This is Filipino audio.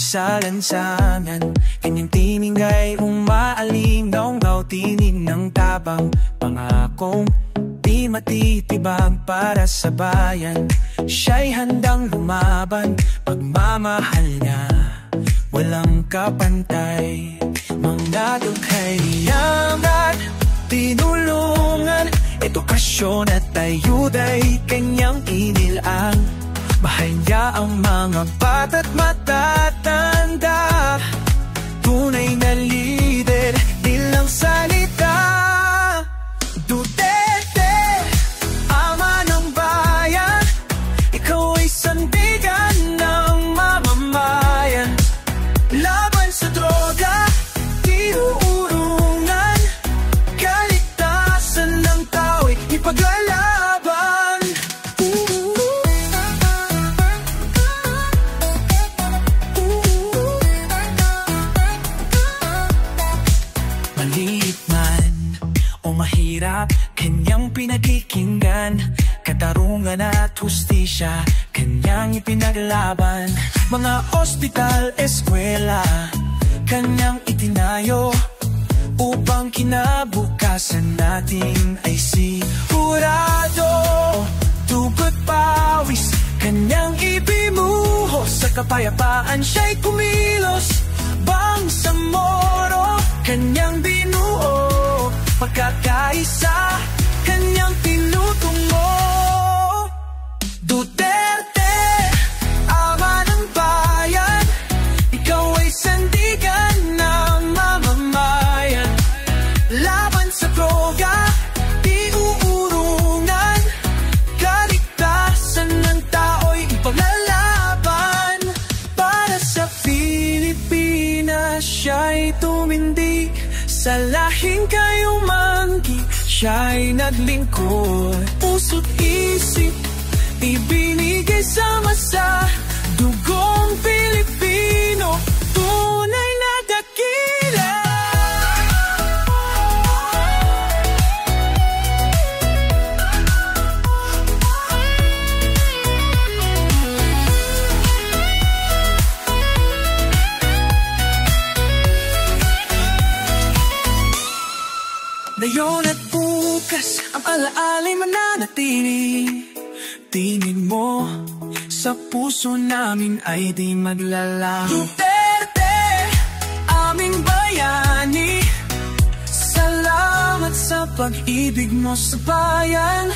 sa lansangan. Kanyang tinig ay umaalinaw-ngaw, tinig ng tabang, pangakong di matitibag para sa bayan. Siya'y handang lumaban, pagmamahal niya walang kapantay. Mga dughay niyaman, tinulungan, edukasyon at ayuda'y kanyang inilaan. Mahal niya ang mga bata't matatanda, tunay na lider, di lang salita. Duterte, ama ng bayan, ikaw ay sandigan ng mamamayan. Laban sa droga, di uurungan, kaligtasan ng tao'y ipaglalaban. Maliit man o mahirap, kanyang pinagkikinggan, katarungan at hustisya, kanyang ipinaglaban. Mga ospital, eskwela, kanyang itinayo, upang kinabukasan natin ay sigurado. Dugo't pawis, kanyang ibinuhos, sa kapayapaan siya'y kumilos. Bangsamoro, kanyang binuo, pagkakaisa, kanyang tinutungo. Duterte, ama ng bayan, ikaw ay sandigan ng mamamayan. Laban sa droga, di uurungan, kaligtasan ng tao'y ipaglalaban. Para sa Pilipinas siya'y tumindig, sa lahing kayumanggi siya'y naglingkod. Puso't isip ibinigay sama-sa dugong Pilipino, tunay na dakila. Ngayon at bukas, ang alaala'y mananatili. Tingin mo sa puso namin ay di maglalaho. Duterte, aming bayani, salamat sa pag-ibig mo sa bayan.